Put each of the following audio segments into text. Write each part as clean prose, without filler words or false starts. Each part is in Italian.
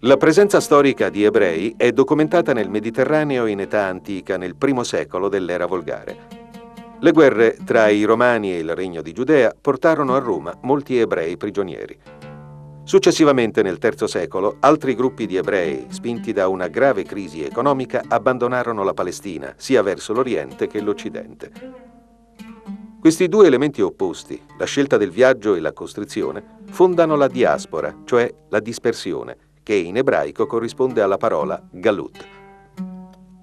La presenza storica di ebrei è documentata nel Mediterraneo in età antica, nel I secolo dell'era volgare. Le guerre tra i Romani e il Regno di Giudea portarono a Roma molti ebrei prigionieri. Successivamente, nel III secolo, altri gruppi di ebrei, spinti da una grave crisi economica, abbandonarono la Palestina, sia verso l'Oriente che l'Occidente. Questi due elementi opposti, la scelta del viaggio e la costrizione, fondano la diaspora, cioè la dispersione, che in ebraico corrisponde alla parola galut.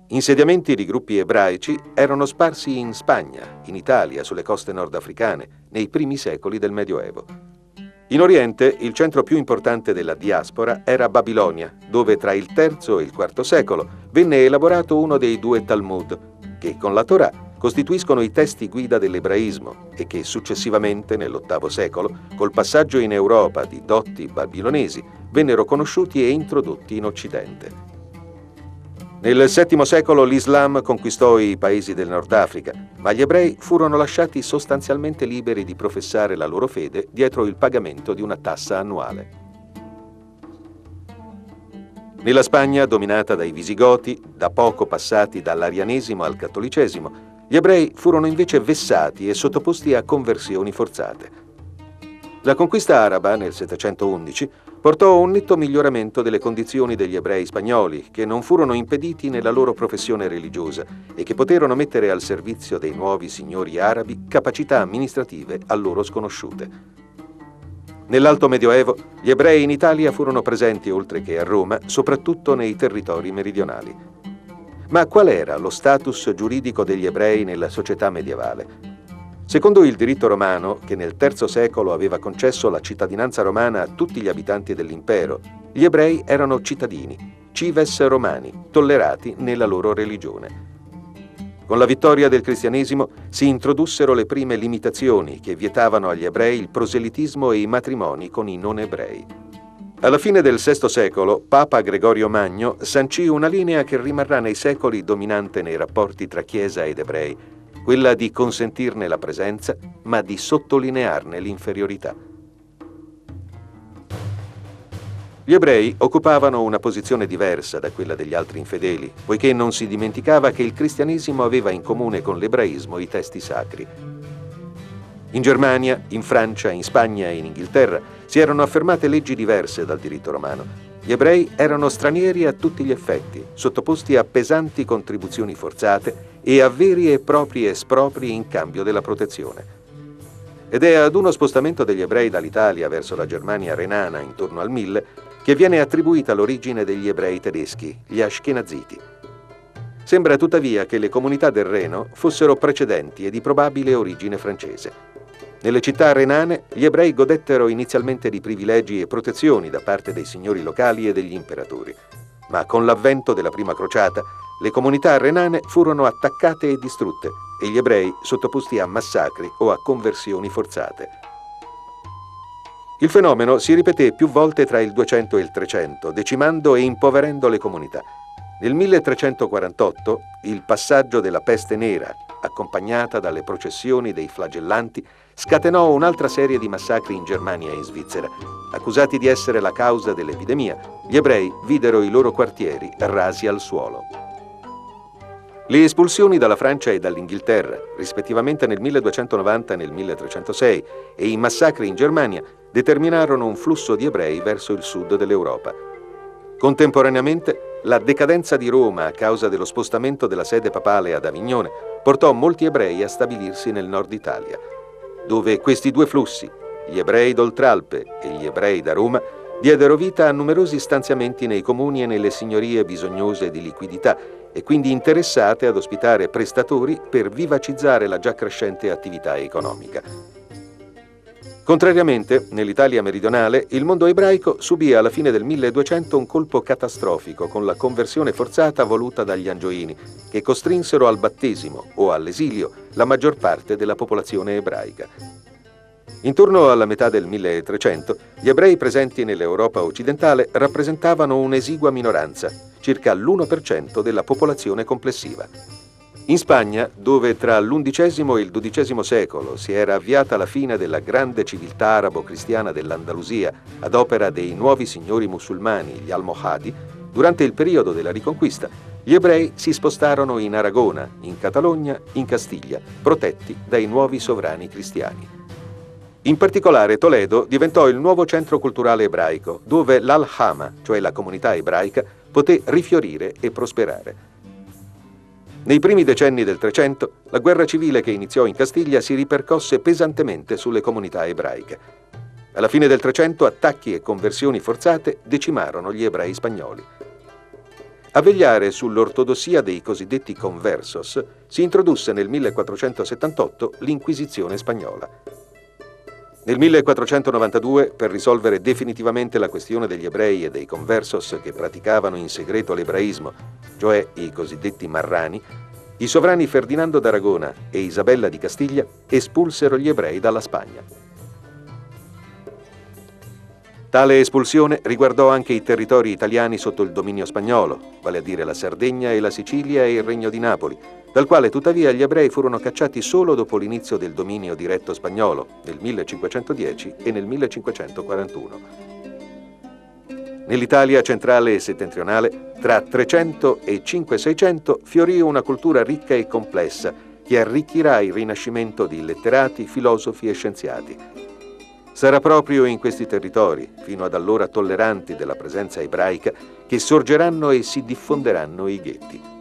Insediamenti di gruppi ebraici erano sparsi in Spagna, in Italia, sulle coste nordafricane, nei primi secoli del Medioevo. In Oriente, il centro più importante della diaspora era Babilonia, dove tra il III e il IV secolo venne elaborato uno dei due Talmud, che con la Torah costituiscono i testi guida dell'ebraismo e che successivamente, nell'VIII secolo, col passaggio in Europa di dotti babilonesi, vennero conosciuti e introdotti in Occidente. Nel VII secolo l'Islam conquistò i paesi del Nord Africa, ma gli ebrei furono lasciati sostanzialmente liberi di professare la loro fede dietro il pagamento di una tassa annuale. Nella Spagna, dominata dai Visigoti, da poco passati dall'arianesimo al cattolicesimo, gli ebrei furono invece vessati e sottoposti a conversioni forzate. La conquista araba, nel 711, portò a un netto miglioramento delle condizioni degli ebrei spagnoli, che non furono impediti nella loro professione religiosa e che poterono mettere al servizio dei nuovi signori arabi capacità amministrative a loro sconosciute. Nell'Alto Medioevo, gli ebrei in Italia furono presenti, oltre che a Roma, soprattutto nei territori meridionali. Ma qual era lo status giuridico degli ebrei nella società medievale? Secondo il diritto romano, che nel III secolo aveva concesso la cittadinanza romana a tutti gli abitanti dell'impero, gli ebrei erano cittadini, cives romani, tollerati nella loro religione. Con la vittoria del cristianesimo si introdussero le prime limitazioni che vietavano agli ebrei il proselitismo e i matrimoni con i non ebrei. Alla fine del VI secolo, Papa Gregorio Magno sancì una linea che rimarrà nei secoli dominante nei rapporti tra Chiesa ed ebrei, quella di consentirne la presenza, ma di sottolinearne l'inferiorità. Gli ebrei occupavano una posizione diversa da quella degli altri infedeli, poiché non si dimenticava che il cristianesimo aveva in comune con l'ebraismo i testi sacri. In Germania, in Francia, in Spagna e in Inghilterra si erano affermate leggi diverse dal diritto romano. Gli ebrei erano stranieri a tutti gli effetti, sottoposti a pesanti contribuzioni forzate e a veri e propri espropri in cambio della protezione. Ed è ad uno spostamento degli ebrei dall'Italia verso la Germania renana intorno al 1000 che viene attribuita l'origine degli ebrei tedeschi, gli Ashkenaziti. Sembra tuttavia che le comunità del Reno fossero precedenti e di probabile origine francese. Nelle città renane gli ebrei godettero inizialmente di privilegi e protezioni da parte dei signori locali e degli imperatori. Ma con l'avvento della prima crociata, le comunità renane furono attaccate e distrutte e gli ebrei sottoposti a massacri o a conversioni forzate. Il fenomeno si ripeté più volte tra il 200 e il 300, decimando e impoverendo le comunità. Nel 1348 il passaggio della peste nera, accompagnata dalle processioni dei flagellanti, scatenò un'altra serie di massacri in Germania e in Svizzera. Accusati di essere la causa dell'epidemia, gli ebrei videro i loro quartieri rasi al suolo. Le espulsioni dalla Francia e dall'Inghilterra, rispettivamente nel 1290 e nel 1306, e i massacri in Germania determinarono un flusso di ebrei verso il sud dell'Europa. Contemporaneamente, la decadenza di Roma a causa dello spostamento della sede papale ad Avignone portò molti ebrei a stabilirsi nel nord Italia, dove questi due flussi, gli ebrei d'Oltralpe e gli ebrei da Roma, diedero vita a numerosi stanziamenti nei comuni e nelle signorie bisognose di liquidità e quindi interessate ad ospitare prestatori per vivacizzare la già crescente attività economica. Contrariamente, nell'Italia meridionale, il mondo ebraico subì alla fine del 1200 un colpo catastrofico con la conversione forzata voluta dagli Angioini, che costrinsero al battesimo o all'esilio la maggior parte della popolazione ebraica. Intorno alla metà del 1300, gli ebrei presenti nell'Europa occidentale rappresentavano un'esigua minoranza, circa l'1% della popolazione complessiva. In Spagna, dove tra l'XI e il XII secolo si era avviata la fine della grande civiltà arabo-cristiana dell'Andalusia ad opera dei nuovi signori musulmani, gli Almohadi, durante il periodo della Riconquista, gli ebrei si spostarono in Aragona, in Catalogna, in Castiglia, protetti dai nuovi sovrani cristiani. In particolare Toledo diventò il nuovo centro culturale ebraico, dove l'Al-Hama, cioè la comunità ebraica, poté rifiorire e prosperare. Nei primi decenni del Trecento, la guerra civile che iniziò in Castiglia si ripercosse pesantemente sulle comunità ebraiche. Alla fine del Trecento, attacchi e conversioni forzate decimarono gli ebrei spagnoli. A vegliare sull'ortodossia dei cosiddetti conversos si introdusse nel 1478 l'Inquisizione spagnola. Nel 1492, per risolvere definitivamente la questione degli ebrei e dei conversos che praticavano in segreto l'ebraismo, cioè i cosiddetti marrani, i sovrani Ferdinando d'Aragona e Isabella di Castiglia espulsero gli ebrei dalla Spagna. Tale espulsione riguardò anche i territori italiani sotto il dominio spagnolo, vale a dire la Sardegna e la Sicilia e il Regno di Napoli, dal quale tuttavia gli ebrei furono cacciati solo dopo l'inizio del dominio diretto spagnolo, nel 1510 e nel 1541. Nell'Italia centrale e settentrionale, tra 300 e 500-600, fiorì una cultura ricca e complessa che arricchirà il rinascimento di letterati, filosofi e scienziati. Sarà proprio in questi territori, fino ad allora tolleranti della presenza ebraica, che sorgeranno e si diffonderanno i ghetti.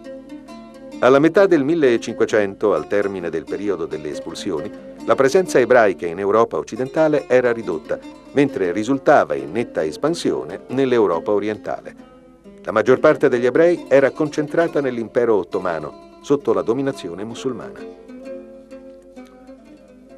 Alla metà del 1500, al termine del periodo delle espulsioni, la presenza ebraica in Europa occidentale era ridotta, mentre risultava in netta espansione nell'Europa orientale. La maggior parte degli ebrei era concentrata nell'impero ottomano, sotto la dominazione musulmana.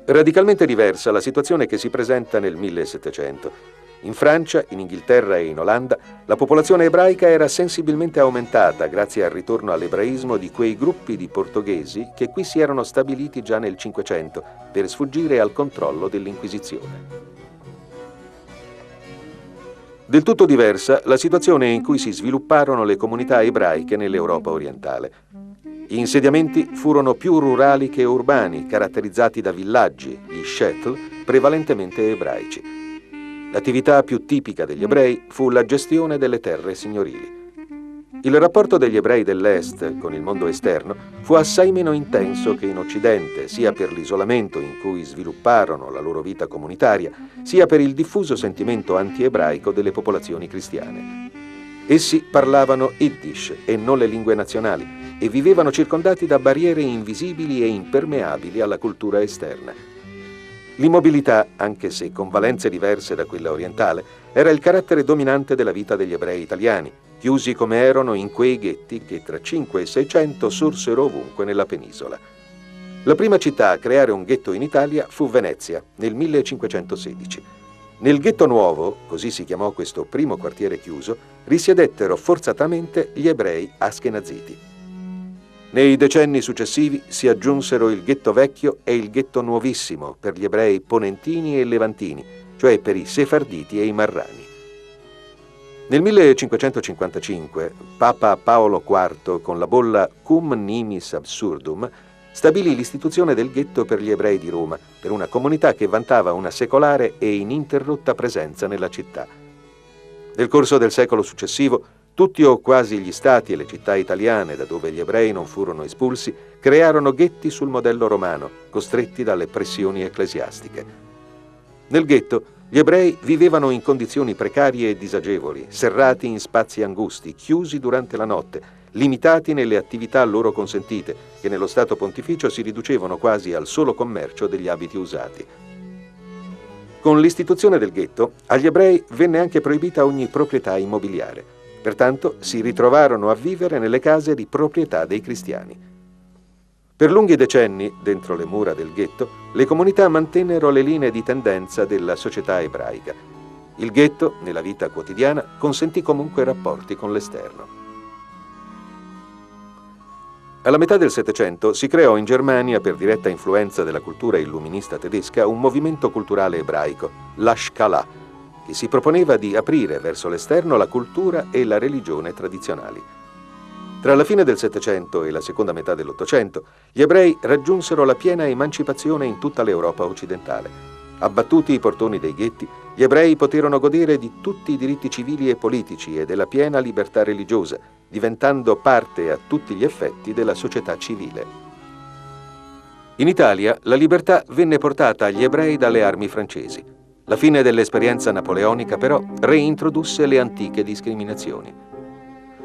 Radicalmente diversa la situazione che si presenta nel 1700. In Francia, in Inghilterra e in Olanda, la popolazione ebraica era sensibilmente aumentata grazie al ritorno all'ebraismo di quei gruppi di portoghesi che qui si erano stabiliti già nel Cinquecento per sfuggire al controllo dell'Inquisizione. Del tutto diversa la situazione in cui si svilupparono le comunità ebraiche nell'Europa orientale. Gli insediamenti furono più rurali che urbani, caratterizzati da villaggi, gli shtetl, prevalentemente ebraici. L'attività più tipica degli ebrei fu la gestione delle terre signorili. Il rapporto degli ebrei dell'Est con il mondo esterno fu assai meno intenso che in Occidente, sia per l'isolamento in cui svilupparono la loro vita comunitaria, sia per il diffuso sentimento anti-ebraico delle popolazioni cristiane. Essi parlavano Yiddish e non le lingue nazionali e vivevano circondati da barriere invisibili e impermeabili alla cultura esterna. L'immobilità, anche se con valenze diverse da quella orientale, era il carattere dominante della vita degli ebrei italiani, chiusi come erano in quei ghetti che tra 5 e 600 sorsero ovunque nella penisola. La prima città a creare un ghetto in Italia fu Venezia, nel 1516. Nel ghetto nuovo, così si chiamò questo primo quartiere chiuso, risiedettero forzatamente gli ebrei askenaziti. Nei decenni successivi si aggiunsero il ghetto vecchio e il ghetto nuovissimo per gli ebrei ponentini e levantini, cioè per i sefarditi e i marrani. Nel 1555 Papa Paolo IV, con la bolla Cum Nimis Absurdum, stabilì l'istituzione del ghetto per gli ebrei di Roma, per una comunità che vantava una secolare e ininterrotta presenza nella città. Nel corso del secolo successivo, tutti o quasi gli stati e le città italiane da dove gli ebrei non furono espulsi crearono ghetti sul modello romano, costretti dalle pressioni ecclesiastiche. Nel ghetto gli ebrei vivevano in condizioni precarie e disagevoli, serrati in spazi angusti, chiusi durante la notte, limitati nelle attività loro consentite, che nello Stato Pontificio si riducevano quasi al solo commercio degli abiti usati. Con l'istituzione del ghetto, agli ebrei venne anche proibita ogni proprietà immobiliare. Pertanto si ritrovarono a vivere nelle case di proprietà dei cristiani. Per lunghi decenni, dentro le mura del ghetto, le comunità mantennero le linee di tendenza della società ebraica. Il ghetto, nella vita quotidiana, consentì comunque rapporti con l'esterno. Alla metà del Settecento si creò in Germania, per diretta influenza della cultura illuminista tedesca, un movimento culturale ebraico, l'Ashkalah, che si proponeva di aprire verso l'esterno la cultura e la religione tradizionali. Tra la fine del Settecento e la seconda metà dell'Ottocento, gli ebrei raggiunsero la piena emancipazione in tutta l'Europa occidentale. Abbattuti i portoni dei ghetti, gli ebrei poterono godere di tutti i diritti civili e politici e della piena libertà religiosa, diventando parte a tutti gli effetti della società civile. In Italia la libertà venne portata agli ebrei dalle armi francesi. La fine dell'esperienza napoleonica però reintrodusse le antiche discriminazioni.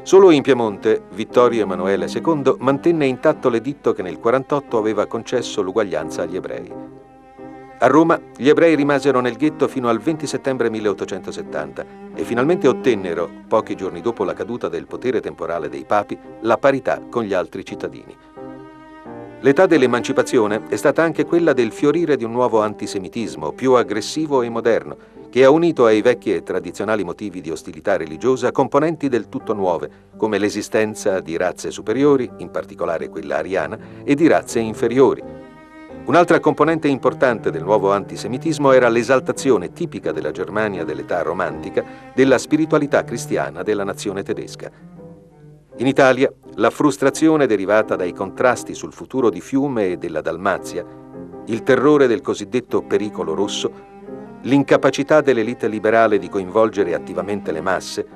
Solo in Piemonte Vittorio Emanuele II mantenne intatto l'editto che nel 1948 aveva concesso l'uguaglianza agli ebrei. A Roma gli ebrei rimasero nel ghetto fino al 20 settembre 1870 e finalmente ottennero, pochi giorni dopo la caduta del potere temporale dei papi, la parità con gli altri cittadini. L'età dell'emancipazione è stata anche quella del fiorire di un nuovo antisemitismo, più aggressivo e moderno, che ha unito ai vecchi e tradizionali motivi di ostilità religiosa componenti del tutto nuove, come l'esistenza di razze superiori, in particolare quella ariana, e di razze inferiori. Un'altra componente importante del nuovo antisemitismo era l'esaltazione tipica della Germania dell'età romantica della spiritualità cristiana della nazione tedesca. In Italia, la frustrazione derivata dai contrasti sul futuro di Fiume e della Dalmazia, il terrore del cosiddetto pericolo rosso, l'incapacità dell'elite liberale di coinvolgere attivamente le masse,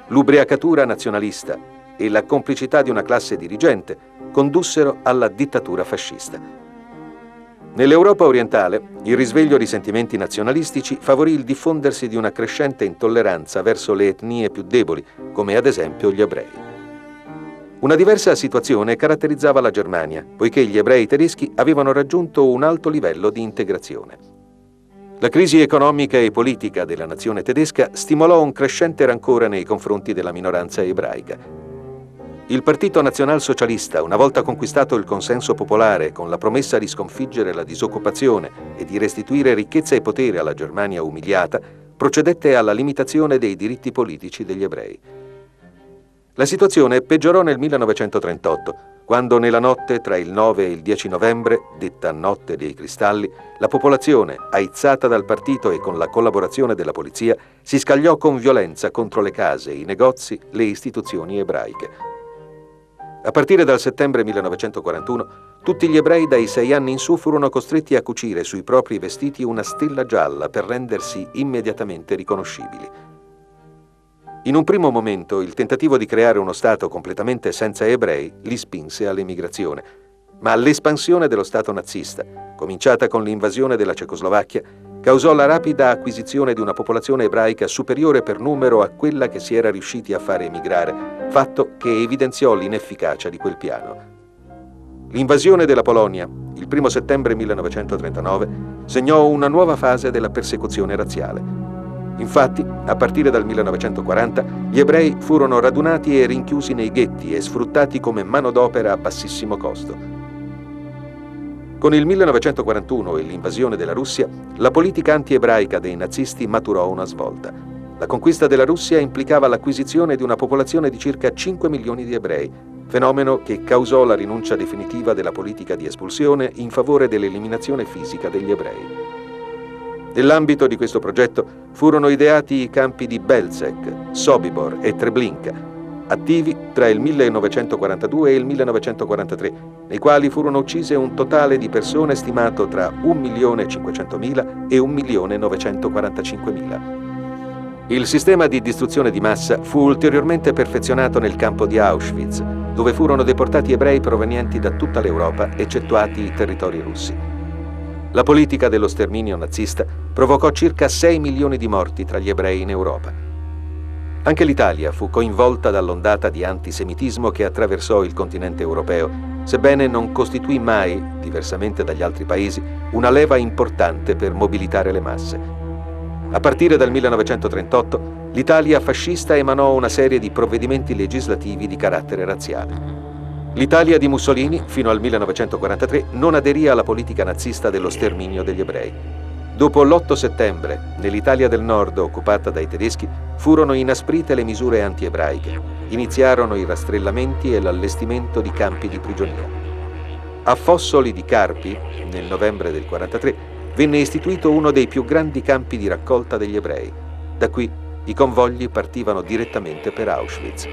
l'ubriacatura nazionalista e la complicità di una classe dirigente condussero alla dittatura fascista. Nell'Europa orientale, il risveglio di sentimenti nazionalistici favorì il diffondersi di una crescente intolleranza verso le etnie più deboli, come ad esempio gli ebrei. Una diversa situazione caratterizzava la Germania, poiché gli ebrei tedeschi avevano raggiunto un alto livello di integrazione. La crisi economica e politica della nazione tedesca stimolò un crescente rancore nei confronti della minoranza ebraica. Il Partito Nazionalsocialista, una volta conquistato il consenso popolare con la promessa di sconfiggere la disoccupazione e di restituire ricchezza e potere alla Germania umiliata, procedette alla limitazione dei diritti politici degli ebrei. La situazione peggiorò nel 1938, quando nella notte tra il 9 e il 10 novembre, detta Notte dei Cristalli, la popolazione, aizzata dal partito e con la collaborazione della polizia, si scagliò con violenza contro le case, i negozi, le istituzioni ebraiche. A partire dal settembre 1941, tutti gli ebrei dai 6 anni in su furono costretti a cucire sui propri vestiti una stella gialla per rendersi immediatamente riconoscibili. In un primo momento il tentativo di creare uno Stato completamente senza ebrei li spinse all'emigrazione, ma l'espansione dello Stato nazista, cominciata con l'invasione della Cecoslovacchia, causò la rapida acquisizione di una popolazione ebraica superiore per numero a quella che si era riusciti a fare emigrare, fatto che evidenziò l'inefficacia di quel piano. L'invasione della Polonia, il 1 settembre 1939, segnò una nuova fase della persecuzione razziale. Infatti, a partire dal 1940, gli ebrei furono radunati e rinchiusi nei ghetti e sfruttati come manodopera a bassissimo costo. Con il 1941 e l'invasione della Russia, la politica anti-ebraica dei nazisti maturò una svolta. La conquista della Russia implicava l'acquisizione di una popolazione di circa 5 milioni di ebrei, fenomeno che causò la rinuncia definitiva della politica di espulsione in favore dell'eliminazione fisica degli ebrei. Nell'ambito di questo progetto furono ideati i campi di Belzec, Sobibor e Treblinka, attivi tra il 1942 e il 1943, nei quali furono uccise un totale di persone stimato tra 1.500.000 e 1.945.000. Il sistema di distruzione di massa fu ulteriormente perfezionato nel campo di Auschwitz, dove furono deportati ebrei provenienti da tutta l'Europa, eccettuati i territori russi. La politica dello sterminio nazista provocò circa 6 milioni di morti tra gli ebrei in Europa. Anche l'Italia fu coinvolta dall'ondata di antisemitismo che attraversò il continente europeo, sebbene non costituì mai, diversamente dagli altri paesi, una leva importante per mobilitare le masse. A partire dal 1938, l'Italia fascista emanò una serie di provvedimenti legislativi di carattere razziale. L'Italia di Mussolini, fino al 1943, non aderì alla politica nazista dello sterminio degli ebrei. Dopo l'8 settembre, nell'Italia del Nord occupata dai tedeschi, furono inasprite le misure anti-ebraiche. Iniziarono i rastrellamenti e l'allestimento di campi di prigionia. A Fossoli di Carpi, nel novembre del 1943, venne istituito uno dei più grandi campi di raccolta degli ebrei. Da qui i convogli partivano direttamente per Auschwitz.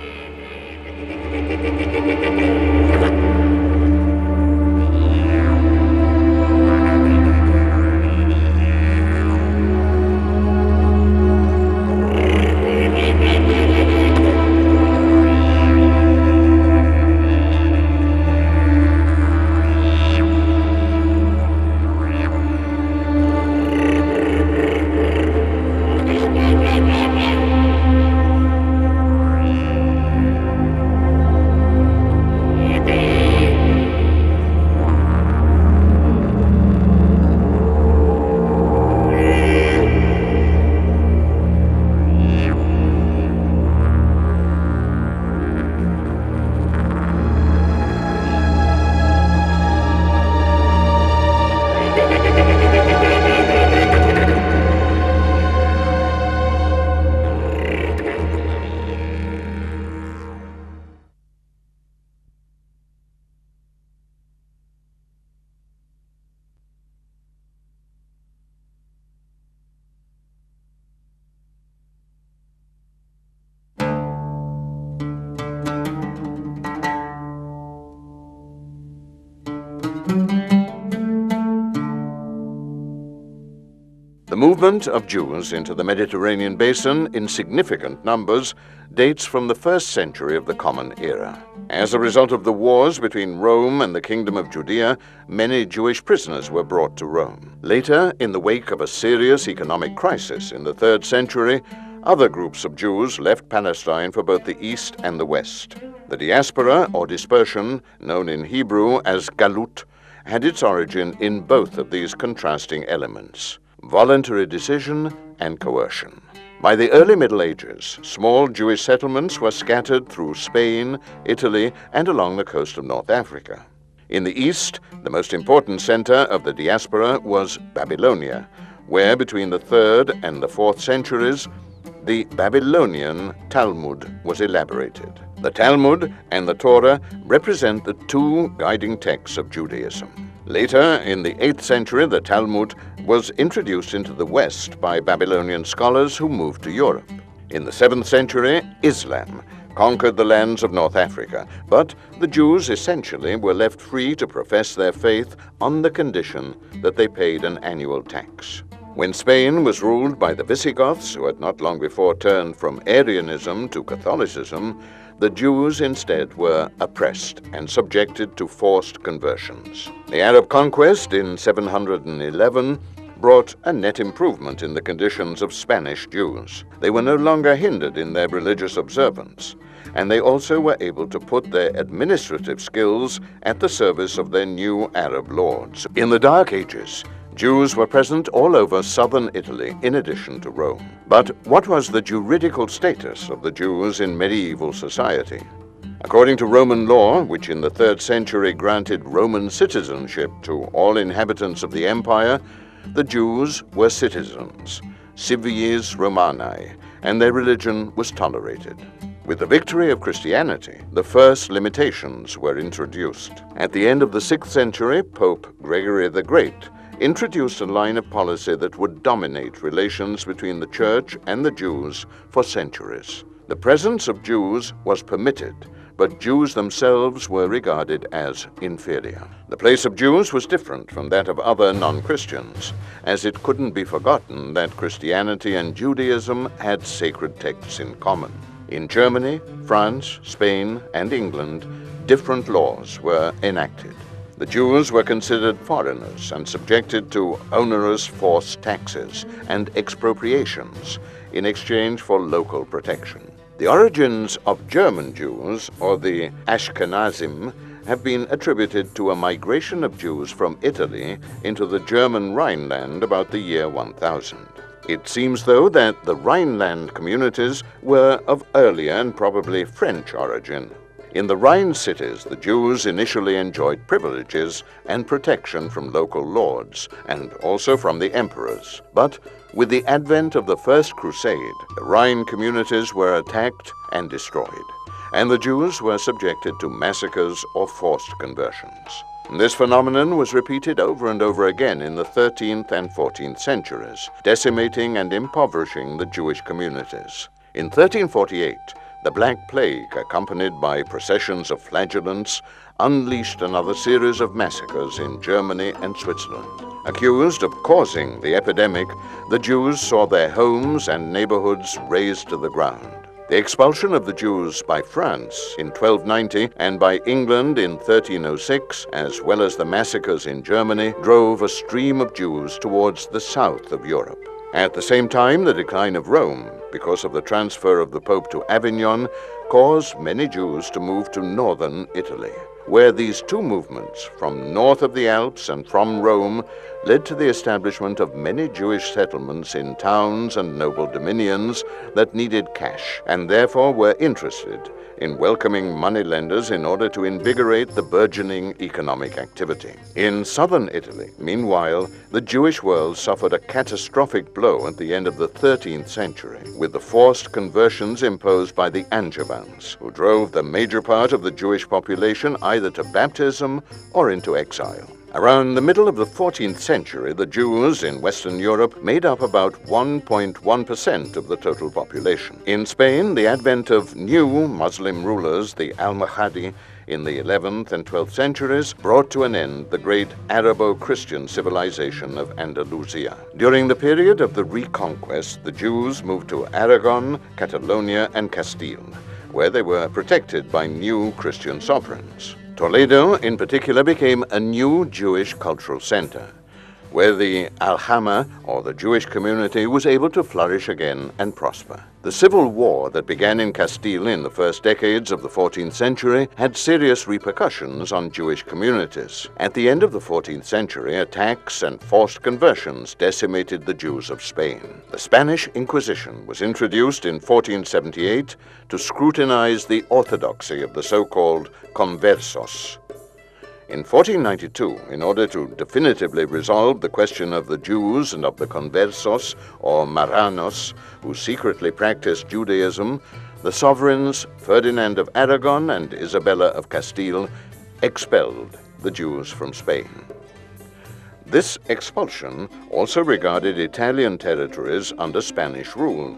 The movement of Jews into the Mediterranean basin in significant numbers dates from the 1st century of the Common Era. As a result of the wars between Rome and the Kingdom of Judea, many Jewish prisoners were brought to Rome. Later, in the wake of a serious economic crisis in the 3rd century, other groups of Jews left Palestine for both the East and the West. The diaspora, or dispersion, known in Hebrew as galut, had its origin in both of these contrasting elements: voluntary decision and coercion. By the early Middle Ages, small Jewish settlements were scattered through Spain, Italy, and along the coast of North Africa. In the East, the most important center of the diaspora was Babylonia, where between the 3rd and the 4th centuries, the Babylonian Talmud was elaborated. The Talmud and the Torah represent the two guiding texts of Judaism. Later, in the 8th century, the Talmud was introduced into the West by Babylonian scholars who moved to Europe. In the 7th century, Islam conquered the lands of North Africa, but the Jews essentially were left free to profess their faith on the condition that they paid an annual tax. When Spain was ruled by the Visigoths, who had not long before turned from Arianism to Catholicism, the Jews instead were oppressed and subjected to forced conversions. The Arab conquest in 711 brought a net improvement in the conditions of Spanish Jews. They were no longer hindered in their religious observance, and they also were able to put their administrative skills at the service of their new Arab lords. In the Dark Ages, Jews were present all over southern Italy, in addition to Rome. But what was the juridical status of the Jews in medieval society? According to Roman law, which in the 3rd century granted Roman citizenship to all inhabitants of the empire, the Jews were citizens, civies Romani, and their religion was tolerated. With the victory of Christianity, the first limitations were introduced. At the end of the 6th century, Pope Gregory the Great introduced a line of policy that would dominate relations between the Church and the Jews for centuries. The presence of Jews was permitted, but Jews themselves were regarded as inferior. The place of Jews was different from that of other non-Christians, as it couldn't be forgotten that Christianity and Judaism had sacred texts in common. In Germany, France, Spain, and England, different laws were enacted. The Jews were considered foreigners and subjected to onerous forced taxes and expropriations in exchange for local protection. The origins of German Jews, or the Ashkenazim, have been attributed to a migration of Jews from Italy into the German Rhineland about the year 1000. It seems, though, that the Rhineland communities were of earlier and probably French origin. In the Rhine cities, the Jews initially enjoyed privileges and protection from local lords, and also from the emperors. But with the advent of the First Crusade, the Rhine communities were attacked and destroyed, and the Jews were subjected to massacres or forced conversions. This phenomenon was repeated over and over again in the 13th and 14th centuries, decimating and impoverishing the Jewish communities. In 1348, the Black Plague, accompanied by processions of flagellants, unleashed another series of massacres in Germany and Switzerland. Accused of causing the epidemic, the Jews saw their homes and neighborhoods razed to the ground. The expulsion of the Jews by France in 1290 and by England in 1306, as well as the massacres in Germany, drove a stream of Jews towards the south of Europe. At the same time, the decline of Rome, because of the transfer of the Pope to Avignon, caused many Jews to move to northern Italy, where these two movements, from north of the Alps and from Rome, led to the establishment of many Jewish settlements in towns and noble dominions that needed cash and therefore were interested in welcoming moneylenders in order to invigorate the burgeoning economic activity. In southern Italy, meanwhile, the Jewish world suffered a catastrophic blow at the end of the 13th century, with the forced conversions imposed by the Angevins, who drove the major part of the Jewish population either to baptism or into exile. Around the middle of the 14th century, the Jews in Western Europe made up about 1.1% of the total population. In Spain, the advent of new Muslim rulers, the Almohadi, in the 11th and 12th centuries, brought to an end the great Arabo-Christian civilization of Andalusia. During the period of the Reconquest, the Jews moved to Aragon, Catalonia, and Castile, where they were protected by new Christian sovereigns. Toledo, in particular, became a new Jewish cultural center, where the Alhama, or the Jewish community, was able to flourish again and prosper. The civil war that began in Castile in the first decades of the 14th century had serious repercussions on Jewish communities. At the end of the 14th century, attacks and forced conversions decimated the Jews of Spain. The Spanish Inquisition was introduced in 1478 to scrutinize the orthodoxy of the so-called conversos. In 1492, in order to definitively resolve the question of the Jews and of the conversos, or marranos, who secretly practiced Judaism, the sovereigns Ferdinand of Aragon and Isabella of Castile expelled the Jews from Spain. This expulsion also regarded Italian territories under Spanish rule,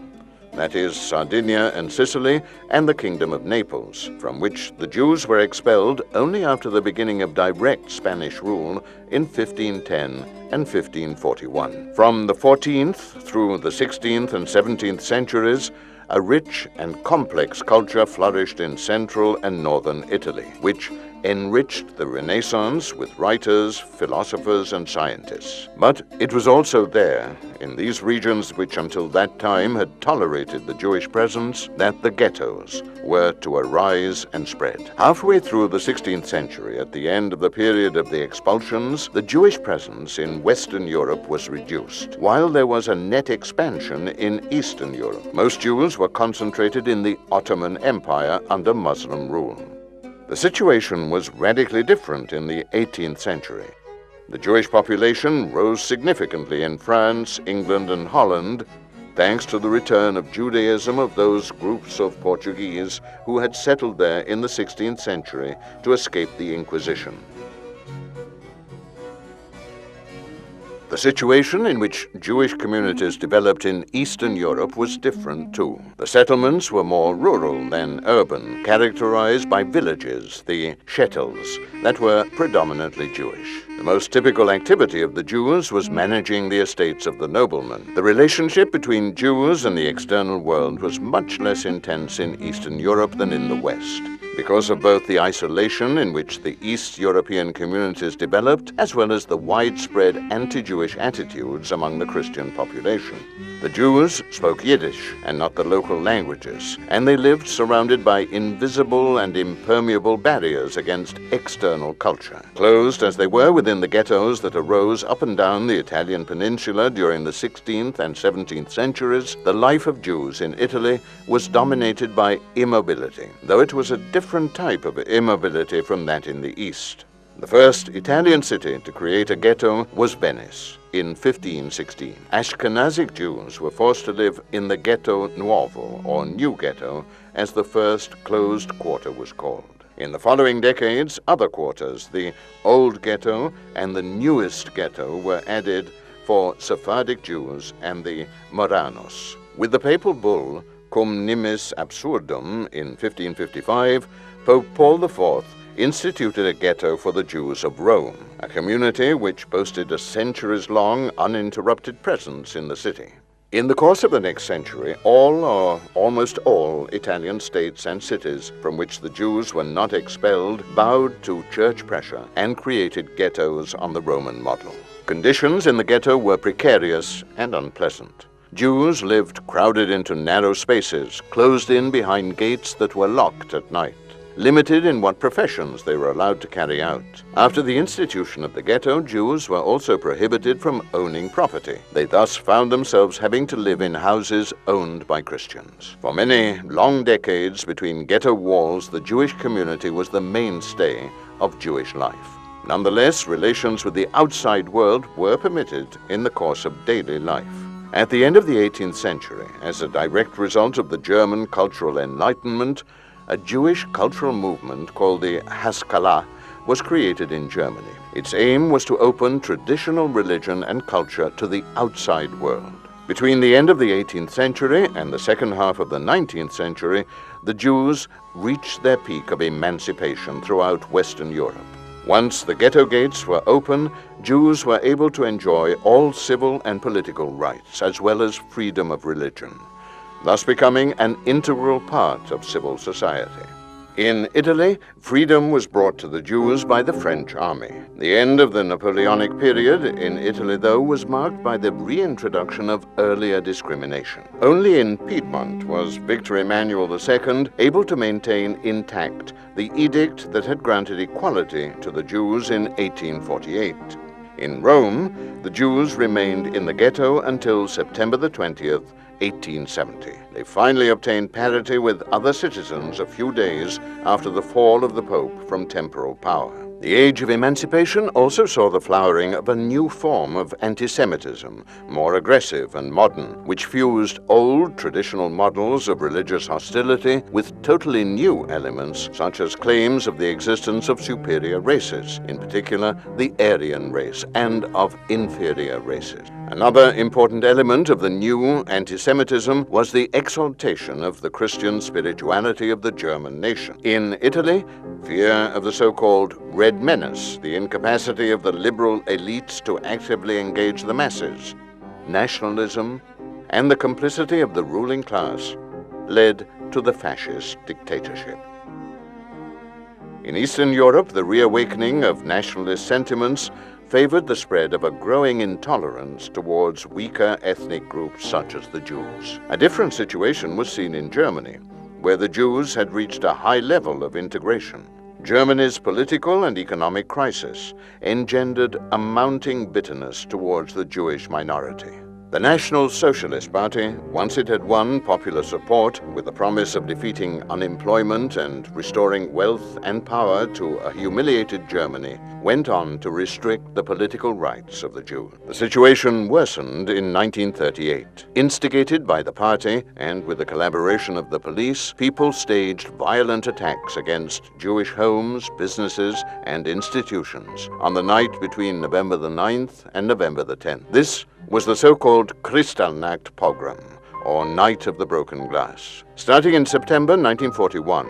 that is, Sardinia and Sicily, and the Kingdom of Naples, from which the Jews were expelled only after the beginning of direct Spanish rule in 1510 and 1541. From the 14th through the 16th and 17th centuries, a rich and complex culture flourished in central and northern Italy, which enriched the Renaissance with writers, philosophers, and scientists. But it was also there, in these regions which until that time had tolerated the Jewish presence, that the ghettos were to arise and spread. Halfway through the 16th century, at the end of the period of the expulsions, the Jewish presence in Western Europe was reduced, while there was a net expansion in Eastern Europe. Most Jews were concentrated in the Ottoman Empire under Muslim rule. The situation was radically different in the 18th century. The Jewish population rose significantly in France, England, and Holland, thanks to the return of Judaism of those groups of Portuguese who had settled there in the 16th century to escape the Inquisition. The situation in which Jewish communities developed in Eastern Europe was different too. The settlements were more rural than urban, characterized by villages, the shetels, that were predominantly Jewish. The most typical activity of the Jews was managing the estates of the noblemen. The relationship between Jews and the external world was much less intense in Eastern Europe than in the West, because of both the isolation in which the East European communities developed, as well as the widespread anti-Jewish attitudes among the Christian population. The Jews spoke Yiddish and not the local languages, and they lived surrounded by invisible and impermeable barriers against external culture. Closed as they were within the ghettos that arose up and down the Italian peninsula during the 16th and 17th centuries, the life of Jews in Italy was dominated by immobility, though it was a different type of immobility from that in the East. The first Italian city to create a ghetto was Venice in 1516. Ashkenazic Jews were forced to live in the Ghetto Nuovo, or New Ghetto, as the first closed quarter was called. In the following decades, other quarters, the Old Ghetto and the Newest Ghetto, were added for Sephardic Jews and the Marranos. With the papal bull, Cum nimis absurdum in 1555, Pope Paul IV instituted a ghetto for the Jews of Rome, a community which boasted a centuries-long uninterrupted presence in the city. In the course of the next century, all or almost all Italian states and cities from which the Jews were not expelled bowed to church pressure and created ghettos on the Roman model. Conditions in the ghetto were precarious and unpleasant. Jews lived crowded into narrow spaces, closed in behind gates that were locked at night, limited in what professions they were allowed to carry out. After the institution of the ghetto, Jews were also prohibited from owning property. They thus found themselves having to live in houses owned by Christians. For many long decades between ghetto walls, the Jewish community was the mainstay of Jewish life. Nonetheless, relations with the outside world were permitted in the course of daily life. At the end of the 18th century, as a direct result of the German cultural enlightenment, a Jewish cultural movement called the Haskalah was created in Germany. Its aim was to open traditional religion and culture to the outside world. Between the end of the 18th century and the second half of the 19th century, the Jews reached their peak of emancipation throughout Western Europe. Once the ghetto gates were open, Jews were able to enjoy all civil and political rights, as well as freedom of religion, thus becoming an integral part of civil society. In Italy, freedom was brought to the Jews by the French army. The end of the Napoleonic period in Italy, though, was marked by the reintroduction of earlier discrimination. Only in Piedmont was Victor Emmanuel II able to maintain intact the edict that had granted equality to the Jews in 1848. In Rome, the Jews remained in the ghetto until September the 20th, 1870. They finally obtained parity with other citizens a few days after the fall of the Pope from temporal power. The age of emancipation also saw the flowering of a new form of anti-Semitism, more aggressive and modern, which fused old traditional models of religious hostility with totally new elements, such as claims of the existence of superior races, in particular the Aryan race, and of inferior races. Another important element of the new anti-Semitism was the exaltation of the Christian spirituality of the German nation. In Italy, fear of the so-called Red Menace, the incapacity of the liberal elites to actively engage the masses, nationalism, and the complicity of the ruling class led to the fascist dictatorship. In Eastern Europe, the reawakening of nationalist sentiments favored the spread of a growing intolerance towards weaker ethnic groups such as the Jews. A different situation was seen in Germany, where the Jews had reached a high level of integration. Germany's political and economic crisis engendered a mounting bitterness towards the Jewish minority. The National Socialist Party, once it had won popular support with the promise of defeating unemployment and restoring wealth and power to a humiliated Germany, went on to restrict the political rights of the Jews. The situation worsened in 1938. Instigated by the party and with the collaboration of the police, people staged violent attacks against Jewish homes, businesses, and institutions on the night between November the 9th and November the 10th. This was the so-called Kristallnacht pogrom, or Night of the Broken Glass. Starting in September 1941,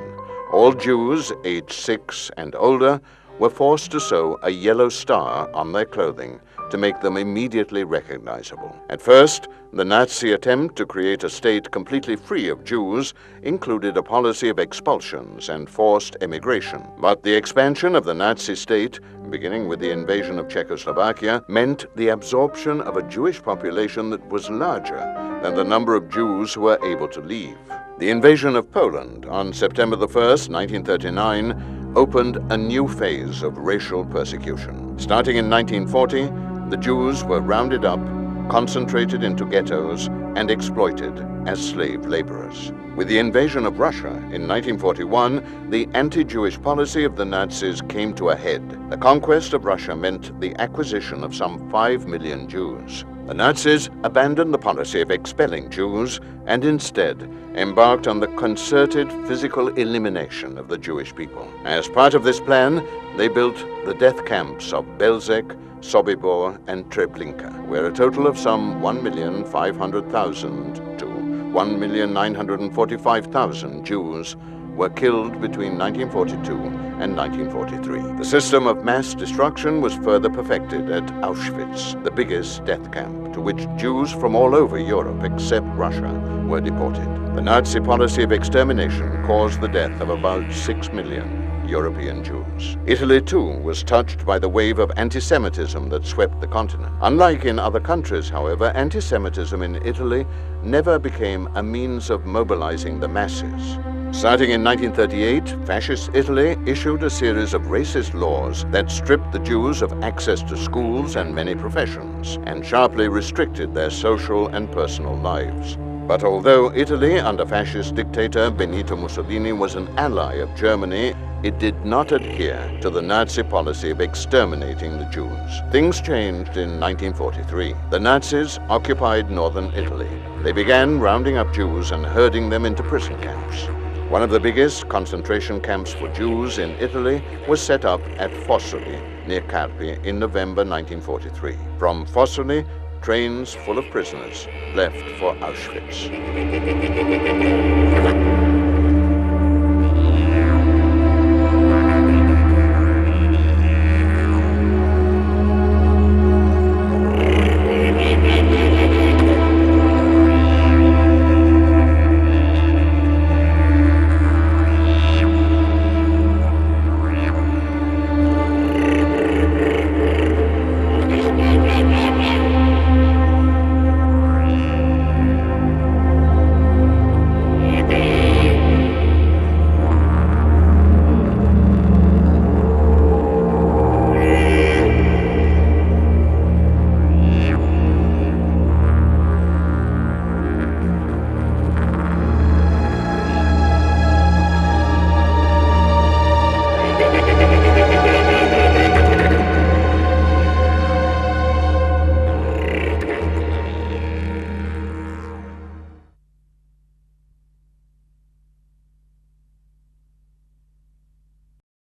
all Jews aged 6 and older were forced to sew a yellow star on their clothing to make them immediately recognizable. At first, the Nazi attempt to create a state completely free of Jews included a policy of expulsions and forced emigration. But the expansion of the Nazi state, beginning with the invasion of Czechoslovakia, meant the absorption of a Jewish population that was larger than the number of Jews who were able to leave. The invasion of Poland on September the 1st, 1939, opened a new phase of racial persecution. Starting in 1940, the Jews were rounded up, concentrated into ghettos, and exploited as slave laborers. With the invasion of Russia in 1941, the anti-Jewish policy of the Nazis came to a head. The conquest of Russia meant the acquisition of some 5 million Jews. The Nazis abandoned the policy of expelling Jews and instead embarked on the concerted physical elimination of the Jewish people. As part of this plan, they built the death camps of Belzec, Sobibor, and Treblinka, where a total of some 1,500,000 to 1,945,000 Jews were killed between 1942 and 1943. The system of mass destruction was further perfected at Auschwitz, the biggest death camp, to which Jews from all over Europe except Russia were deported. The Nazi policy of extermination caused the death of about 6 million European Jews. Italy, too, was touched by the wave of anti-Semitism that swept the continent. Unlike in other countries, however, anti-Semitism in Italy never became a means of mobilizing the masses. Starting in 1938, Fascist Italy issued a series of racist laws that stripped the Jews of access to schools and many professions, and sharply restricted their social and personal lives. But although Italy, under fascist dictator Benito Mussolini, was an ally of Germany, it did not adhere to the Nazi policy of exterminating the Jews. Things changed in 1943. The Nazis occupied northern Italy. They began rounding up Jews and herding them into prison camps. One of the biggest concentration camps for Jews in Italy was set up at Fossoli, near Carpi, in November 1943. From Fossoli, trains full of prisoners left for Auschwitz.